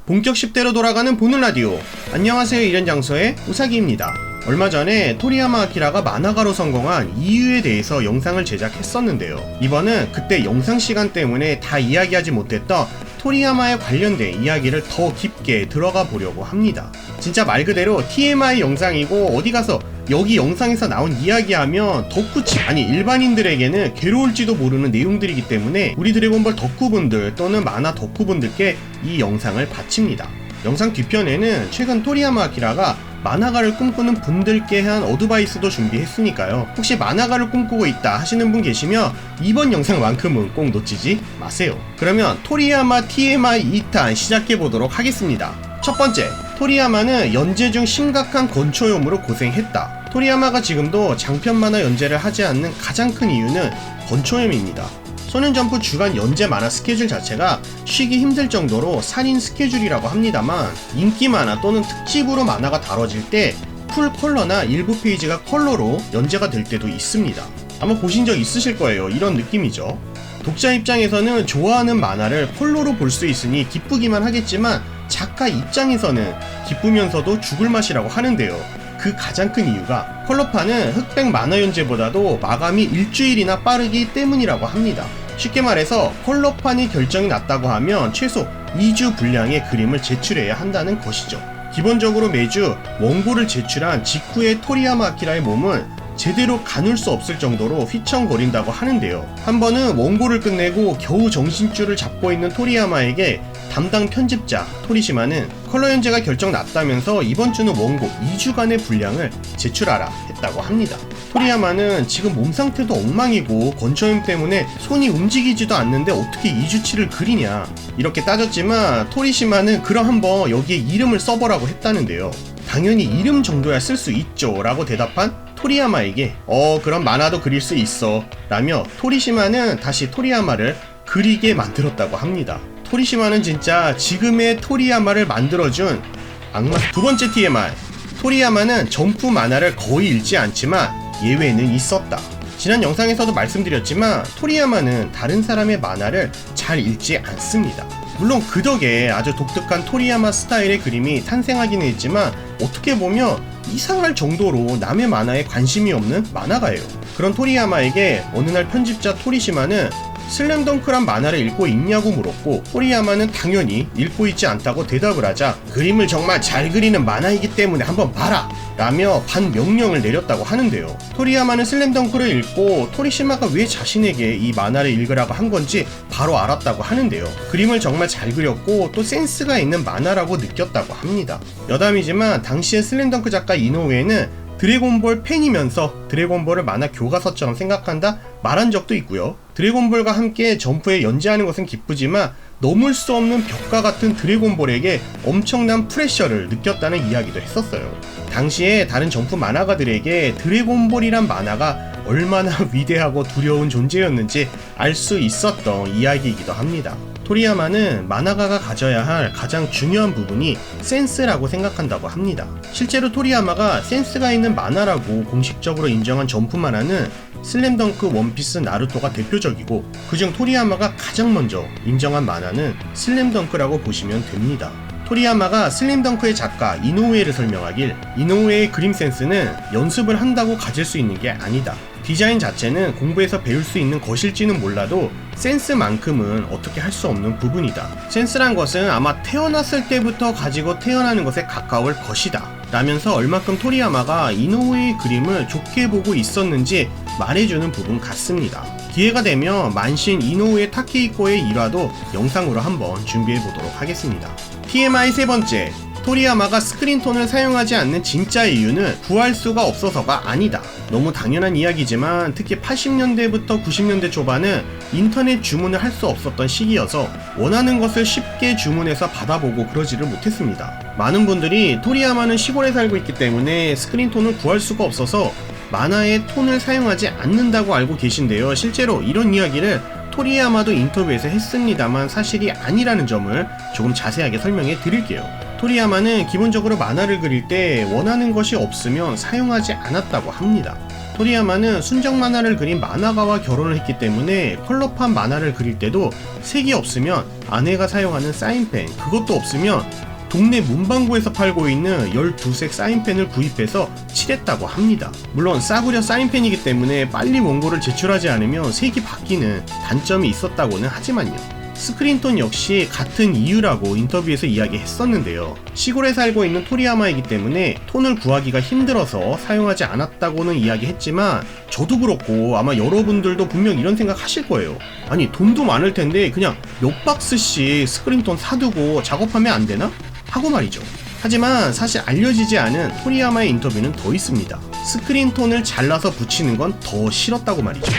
본격 10대로 돌아가는 보는 라디오. 안녕하세요, 이련장서의 우사기입니다. 얼마 전에 토리야마 아키라가 만화가로 성공한 이유에 대해서 영상을 제작했었는데요. 이번은 그때 영상 시간 때문에 다 이야기하지 못했던 토리야마에 관련된 이야기를 더 깊게 들어가 보려고 합니다. 진짜 말 그대로 TMI 영상이고 어디 가서 여기 영상에서 나온 이야기하면 덕후치 일반인들에게는 괴로울지도 모르는 내용들이기 때문에 우리 드래곤볼 덕후분들 또는 만화 덕후분들께 이 영상을 바칩니다. 영상 뒤편에는 최근 토리야마 아키라가 만화가를 꿈꾸는 분들께 한 어드바이스도 준비했으니까요. 혹시 만화가를 꿈꾸고 있다 하시는 분 계시면 이번 영상만큼은 꼭 놓치지 마세요. 그러면 토리야마 TMI 2탄 시작해보도록 하겠습니다. 첫 번째, 토리야마는 연재 중 심각한 건초염으로 고생했다. 토리야마가 지금도 장편 만화 연재를 하지 않는 가장 큰 이유는 건초염입니다. 소년점프 주간 연재 만화 스케줄 자체가 쉬기 힘들 정도로 살인 스케줄이라고 합니다만, 인기 만화 또는 특집으로 만화가 다뤄질 때 풀 컬러나 일부 페이지가 컬러로 연재가 될 때도 있습니다. 아마 보신 적 있으실 거예요. 이런 느낌이죠. 독자 입장에서는 좋아하는 만화를 컬러로 볼 수 있으니 기쁘기만 하겠지만, 작가 입장에서는 기쁘면서도 죽을 맛이라고 하는데요. 그 가장 큰 이유가 컬러판은 흑백 만화 연재보다도 마감이 일주일이나 빠르기 때문이라고 합니다. 쉽게 말해서 컬러판이 결정이 났다고 하면 최소 2주 분량의 그림을 제출해야 한다는 것이죠. 기본적으로 매주 원고를 제출한 직후에 토리야마 아키라의 몸은 제대로 가눌 수 없을 정도로 휘청거린다고 하는데요. 한 번은 원고를 끝내고 겨우 정신줄을 잡고 있는 토리야마에게 담당 편집자 토리시마는 컬러 연재가 결정 났다면서 이번 주는 원고 2주간의 분량을 제출하라 했다고 합니다. 토리야마는 지금 몸 상태도 엉망이고 건초염 때문에 손이 움직이지도 않는데 어떻게 2주치를 그리냐 이렇게 따졌지만, 토리시마는 그럼 한번 여기에 이름을 써보라고 했다는데요. 당연히 이름 정도야 쓸 수 있죠 라고 대답한 토리야마에게 그럼 만화도 그릴 수 있어 라며 토리시마는 다시 토리야마를 그리게 만들었다고 합니다. 토리시마는 진짜 지금의 토리야마를 만들어준 악마. 두 번째 TMI, 토리야마는 점프 만화를 거의 읽지 않지만 예외는 있었다. 지난 영상에서도 말씀드렸지만 토리야마는 다른 사람의 만화를 잘 읽지 않습니다. 물론 그 덕에 아주 독특한 토리야마 스타일의 그림이 탄생하기는 했지만, 어떻게 보면 이상할 정도로 남의 만화에 관심이 없는 만화가예요. 그런 토리야마에게 어느 날 편집자 토리시마는 슬램덩크란 만화를 읽고 있냐고 물었고, 토리야마는 당연히 읽고 있지 않다고 대답을 하자 그림을 정말 잘 그리는 만화이기 때문에 한번 봐라 라며 반명령을 내렸다고 하는데요. 토리야마는 슬램덩크를 읽고 토리시마가 왜 자신에게 이 만화를 읽으라고 한 건지 바로 알았다고 하는데요. 그림을 정말 잘 그렸고 또 센스가 있는 만화라고 느꼈다고 합니다. 여담이지만 당시의 슬램덩크 작가 이노우에는 드래곤볼 팬이면서 드래곤볼을 만화 교과서처럼 생각한다 말한 적도 있고요. 드래곤볼과 함께 점프에 연재하는 것은 기쁘지만 넘을 수 없는 벽과 같은 드래곤볼에게 엄청난 프레셔를 느꼈다는 이야기도 했었어요. 당시에 다른 점프 만화가들에게 드래곤볼이란 만화가 얼마나 위대하고 두려운 존재였는지 알 수 있었던 이야기이기도 합니다. 토리야마는 만화가가 가져야 할 가장 중요한 부분이 센스라고 생각한다고 합니다. 실제로 토리야마가 센스가 있는 만화라고 공식적으로 인정한 점프 만화는 슬램덩크, 원피스, 나루토가 대표적이고, 그중 토리야마가 가장 먼저 인정한 만화는 슬램덩크라고 보시면 됩니다. 토리야마가 슬램덩크의 작가 이노우에를 설명하길, 이노우에의 그림 센스는 연습을 한다고 가질 수 있는 게 아니다. 디자인 자체는 공부해서 배울 수 있는 것일지는 몰라도 센스만큼은 어떻게 할 수 없는 부분이다. 센스란 것은 아마 태어났을 때부터 가지고 태어나는 것에 가까울 것이다 라면서 얼마큼 토리야마가 이노우에의 그림을 좋게 보고 있었는지 말해주는 부분 같습니다. 기회가 되면 만신 이노우에 타케이코의 일화도 영상으로 한번 준비해보도록 하겠습니다. TMI 세 번째, 토리야마가 스크린톤을 사용하지 않는 진짜 이유는 구할 수가 없어서가 아니다. 너무 당연한 이야기지만 특히 80년대부터 90년대 초반은 인터넷 주문을 할 수 없었던 시기여서 원하는 것을 쉽게 주문해서 받아보고 그러지를 못했습니다. 많은 분들이 토리야마는 시골에 살고 있기 때문에 스크린톤을 구할 수가 없어서 만화의 톤을 사용하지 않는다고 알고 계신데요. 실제로 이런 이야기를 토리야마도 인터뷰에서 했습니다만 사실이 아니라는 점을 조금 자세하게 설명해 드릴게요. 토리야마는 기본적으로 만화를 그릴 때 원하는 것이 없으면 사용하지 않았다고 합니다. 토리야마는 순정 만화를 그린 만화가와 결혼을 했기 때문에 컬러판 만화를 그릴 때도 색이 없으면 아내가 사용하는 사인펜, 그것도 없으면 동네 문방구에서 팔고 있는 12색 사인펜을 구입해서 칠했다고 합니다. 물론 싸구려 사인펜이기 때문에 빨리 원고를 제출하지 않으면 색이 바뀌는 단점이 있었다고는 하지만요. 스크린톤 역시 같은 이유라고 인터뷰에서 이야기했었는데요. 시골에 살고 있는 토리야마이기 때문에 톤을 구하기가 힘들어서 사용하지 않았다고는 이야기했지만 저도 그렇고 아마 여러분들도 분명 이런 생각 하실 거예요. 아니 돈도 많을 텐데 그냥 몇 박스씩 스크린톤 사두고 작업하면 안 되나? 하고 말이죠. 하지만 사실 알려지지 않은 토리야마의 인터뷰는 더 있습니다. 스크린톤을 잘라서 붙이는 건 더 싫었다고 말이죠.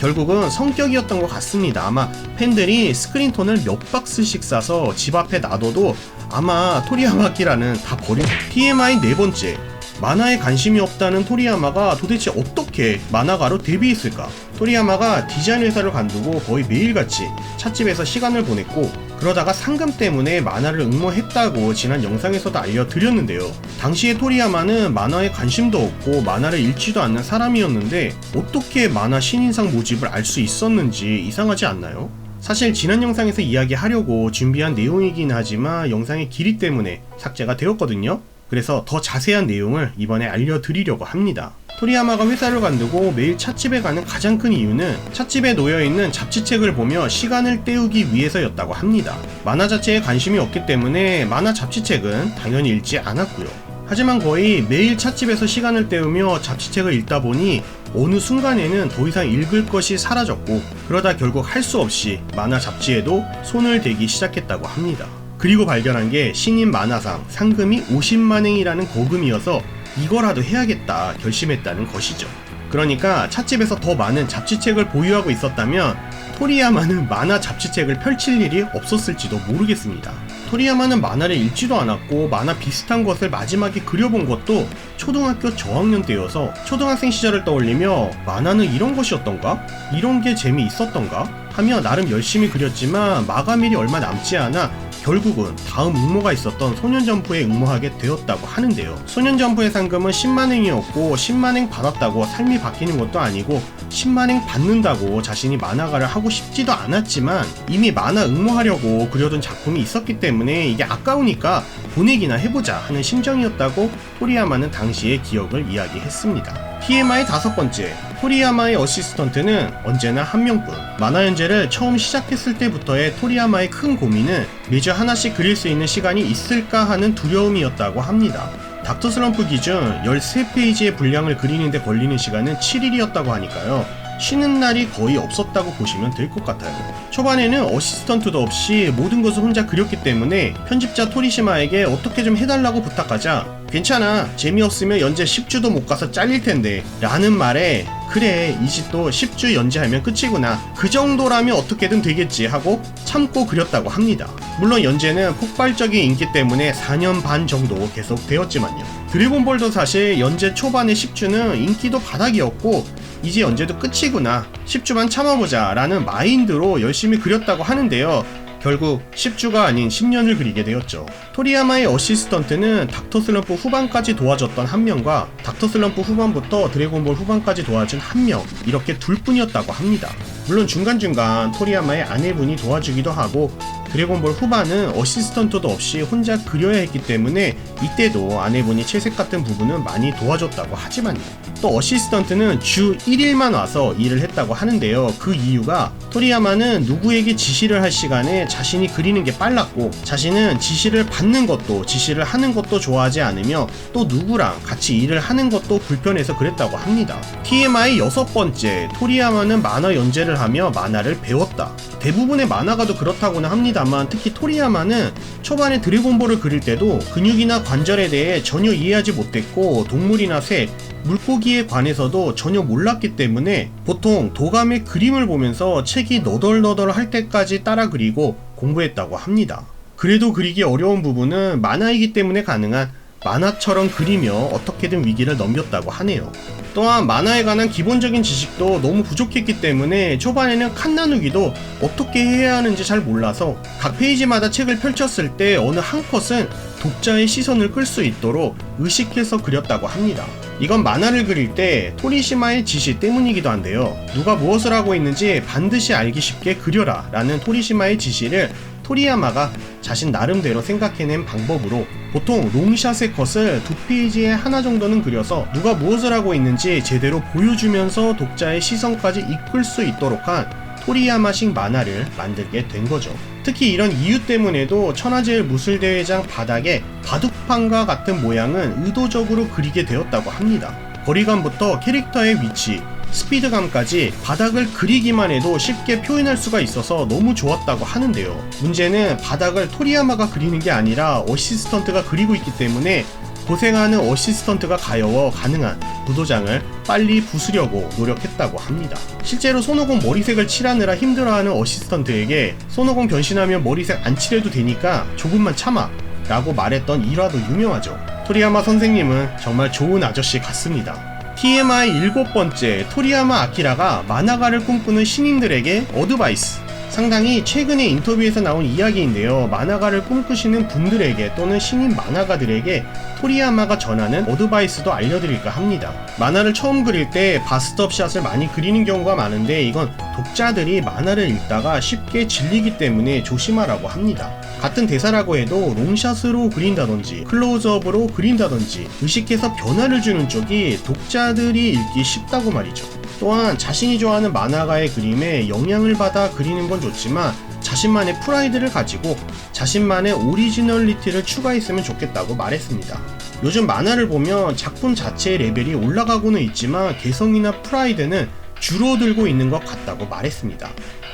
결국은 성격이었던 것 같습니다. 아마 팬들이 스크린톤을 몇 박스씩 싸서 집 앞에 놔둬도 아마 토리야마 아키라는 다 버린. TMI 네 번째, 만화에 관심이 없다는 토리야마가 도대체 어떻게 만화가로 데뷔했을까? 토리야마가 디자인 회사를 관두고 거의 매일같이 찻집에서 시간을 보냈고 그러다가 상금 때문에 만화를 응모했다고 지난 영상에서도 알려드렸는데요. 당시에 토리야마는 만화에 관심도 없고 만화를 읽지도 않는 사람이었는데 어떻게 만화 신인상 모집을 알 수 있었는지 이상하지 않나요? 사실 지난 영상에서 이야기하려고 준비한 내용이긴 하지만 영상의 길이 때문에 삭제가 되었거든요. 그래서 더 자세한 내용을 이번에 알려드리려고 합니다. 토리야마가 회사를 관두고 매일 찻집에 가는 가장 큰 이유는 찻집에 놓여있는 잡지책을 보며 시간을 때우기 위해서였다고 합니다. 만화 자체에 관심이 없기 때문에 만화 잡지책은 당연히 읽지 않았고요. 하지만 거의 매일 찻집에서 시간을 때우며 잡지책을 읽다 보니 어느 순간에는 더 이상 읽을 것이 사라졌고 그러다 결국 할 수 없이 만화 잡지에도 손을 대기 시작했다고 합니다. 그리고 발견한 게 신인 만화상 상금이 50만엔이라는 거금이어서 이거라도 해야겠다 결심했다는 것이죠. 그러니까 찻집에서 더 많은 잡지책을 보유하고 있었다면 토리야마는 만화 잡지책을 펼칠 일이 없었을지도 모르겠습니다. 토리야마는 만화를 읽지도 않았고 만화 비슷한 것을 마지막에 그려본 것도 초등학교 저학년 때여서 초등학생 시절을 떠올리며 만화는 이런 것이었던가? 이런 게 재미있었던가? 하며 나름 열심히 그렸지만 마감일이 얼마 남지 않아 결국은 다음 응모가 있었던 소년점프에 응모하게 되었다고 하는데요. 소년점프의 상금은 10만엔이었고 10만엔 받았다고 삶이 바뀌는 것도 아니고 10만엔 받는다고 자신이 만화가를 하고 싶지도 않았지만 이미 만화 응모하려고 그려둔 작품이 있었기 때문에 이게 아까우니까 보내기나 해보자 하는 심정이었다고 토리야마는 당시의 기억을 이야기했습니다. TMI 다섯 번째, 토리야마의 어시스턴트는 언제나 한 명뿐. 만화 연재를 처음 시작했을 때부터의 토리야마의 큰 고민은 매주 하나씩 그릴 수 있는 시간이 있을까 하는 두려움이었다고 합니다. 닥터 슬럼프 기준 13페이지의 분량을 그리는데 걸리는 시간은 7일이었다고 하니까요. 쉬는 날이 거의 없었다고 보시면 될 것 같아요. 초반에는 어시스턴트도 없이 모든 것을 혼자 그렸기 때문에 편집자 토리시마에게 어떻게 좀 해달라고 부탁하자 괜찮아, 재미없으면 연재 10주도 못 가서 잘릴 텐데 라는 말에 그래, 이제 또 10주 연재하면 끝이구나, 그 정도라면 어떻게든 되겠지 하고 참고 그렸다고 합니다. 물론 연재는 폭발적인 인기 때문에 4년 반 정도 계속 되었지만요. 드래곤볼도 사실 연재 초반의 10주는 인기도 바닥이었고 이제 연재도 끝이구나, 10주만 참아보자 라는 마인드로 열심히 그렸다고 하는데요. 결국 10주가 아닌 10년을 그리게 되었죠. 토리야마의 어시스턴트는 닥터 슬럼프 후반까지 도와줬던 한 명과 닥터 슬럼프 후반부터 드래곤볼 후반까지 도와준 한 명, 이렇게 둘뿐이었다고 합니다. 물론 중간중간 토리야마의 아내분이 도와주기도 하고 드래곤볼 후반은 어시스턴트도 없이 혼자 그려야 했기 때문에 이때도 아내분이 채색 같은 부분은 많이 도와줬다고 하지만요. 또 어시스턴트는 주 1일만 와서 일을 했다고 하는데요. 그 이유가 토리야마는 누구에게 지시를 할 시간에 자신이 그리는 게 빨랐고 자신은 지시를 받는 것도 지시를 하는 것도 좋아하지 않으며 또 누구랑 같이 일을 하는 것도 불편해서 그랬다고 합니다. TMI 여섯 번째, 토리야마는 만화 연재를 하며 만화를 배웠다. 대부분의 만화가도 그렇다고는 합니다만 특히 토리야마는 초반에 드래곤볼을 그릴 때도 근육이나 관절에 대해 전혀 이해하지 못했고 동물이나 새, 물고기에 관해서도 전혀 몰랐기 때문에 보통 도감의 그림을 보면서 책이 너덜너덜할 때까지 따라 그리고 공부했다고 합니다. 그래도 그리기 어려운 부분은 만화이기 때문에 가능한 만화처럼 그리며 어떻게든 위기를 넘겼다고 하네요. 또한 만화에 관한 기본적인 지식도 너무 부족했기 때문에 초반에는 칸 나누기도 어떻게 해야 하는지 잘 몰라서 각 페이지마다 책을 펼쳤을 때 어느 한 컷은 독자의 시선을 끌 수 있도록 의식해서 그렸다고 합니다. 이건 만화를 그릴 때 토리시마의 지시 때문이기도 한데요. 누가 무엇을 하고 있는지 반드시 알기 쉽게 그려라 라는 토리시마의 지시를 토리야마가 자신 나름대로 생각해낸 방법으로 보통 롱샷의 컷을 두 페이지에 하나 정도는 그려서 누가 무엇을 하고 있는지 제대로 보여주면서 독자의 시선까지 이끌 수 있도록 한 토리야마식 만화를 만들게 된 거죠. 특히 이런 이유 때문에도 천하제일 무술대회장 바닥에 바둑판과 같은 모양은 의도적으로 그리게 되었다고 합니다. 거리감부터 캐릭터의 위치, 스피드감까지 바닥을 그리기만 해도 쉽게 표현할 수가 있어서 너무 좋았다고 하는데요. 문제는 바닥을 토리야마가 그리는 게 아니라 어시스턴트가 그리고 있기 때문에 고생하는 어시스턴트가 가여워 가능한 부도장을 빨리 부수려고 노력했다고 합니다. 실제로 손오공 머리색을 칠하느라 힘들어하는 어시스턴트에게 손오공 변신하면 머리색 안 칠해도 되니까 조금만 참아 라고 말했던 일화도 유명하죠. 토리야마 선생님은 정말 좋은 아저씨 같습니다. TMI 7번째, 토리야마 아키라가 만화가를 꿈꾸는 신인들에게 어드바이스. 상당히 최근에 인터뷰에서 나온 이야기인데요. 만화가를 꿈꾸시는 분들에게 또는 신인 만화가들에게 토리야마가 전하는 어드바이스도 알려드릴까 합니다. 만화를 처음 그릴 때 바스트업 샷을 많이 그리는 경우가 많은데 이건 독자들이 만화를 읽다가 쉽게 질리기 때문에 조심하라고 합니다. 같은 대사라고 해도 롱샷으로 그린다든지 클로즈업으로 그린다든지 의식해서 변화를 주는 쪽이 독자들이 읽기 쉽다고 말이죠. 또한 자신이 좋아하는 만화가의 그림에 영향을 받아 그리는 건 좋지만 자신만의 프라이드를 가지고 자신만의 오리지널리티를 추가했으면 좋겠다고 말했습니다. 요즘 만화를 보면 작품 자체의 레벨이 올라가고는 있지만 개성이나 프라이드는 줄어들고 있는 것 같다고 말했습니다.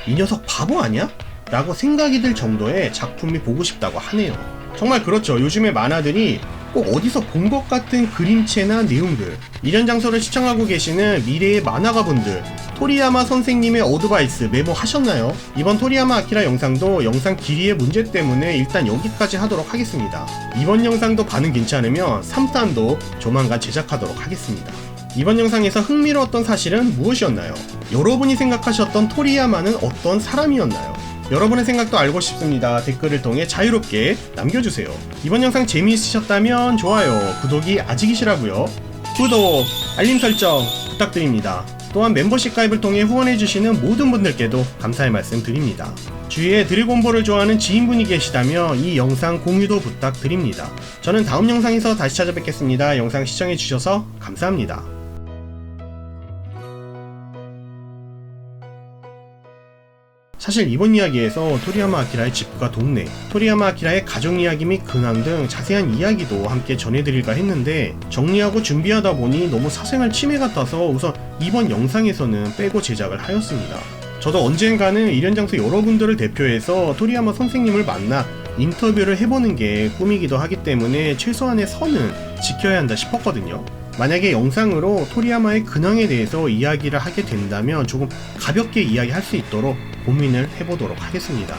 이 녀석 바보 아니야? 라고 생각이 들 정도의 작품이 보고 싶다고 하네요. 정말 그렇죠. 요즘의 만화들이 꼭 어디서 본 것 같은 그림체나 내용들. 이런 장소를 시청하고 계시는 미래의 만화가분들, 토리야마 선생님의 어드바이스 메모하셨나요? 이번 토리야마 아키라 영상도 영상 길이의 문제 때문에 일단 여기까지 하도록 하겠습니다. 이번 영상도 반응 괜찮으면 3탄도 조만간 제작하도록 하겠습니다. 이번 영상에서 흥미로웠던 사실은 무엇이었나요? 여러분이 생각하셨던 토리야마는 어떤 사람이었나요? 여러분의 생각도 알고 싶습니다. 댓글을 통해 자유롭게 남겨주세요. 이번 영상 재미있으셨다면 좋아요, 구독이 아직이시라고요. 구독, 알림 설정 부탁드립니다. 또한 멤버십 가입을 통해 후원해주시는 모든 분들께도 감사의 말씀 드립니다. 주위에 드래곤볼을 좋아하는 지인분이 계시다면 이 영상 공유도 부탁드립니다. 저는 다음 영상에서 다시 찾아뵙겠습니다. 영상 시청해주셔서 감사합니다. 사실 이번 이야기에서 토리야마 아키라의 집과 동네, 토리야마 아키라의 가족 이야기 및 근황 등 자세한 이야기도 함께 전해드릴까 했는데 정리하고 준비하다 보니 너무 사생활 침해 같아서 우선 이번 영상에서는 빼고 제작을 하였습니다. 저도 언젠가는 이련장소 여러분들을 대표해서 토리야마 선생님을 만나 인터뷰를 해보는 게 꿈이기도 하기 때문에 최소한의 선은 지켜야 한다 싶었거든요. 만약에 영상으로 토리야마의 근황에 대해서 이야기를 하게 된다면 조금 가볍게 이야기할 수 있도록 고민을 해보도록 하겠습니다.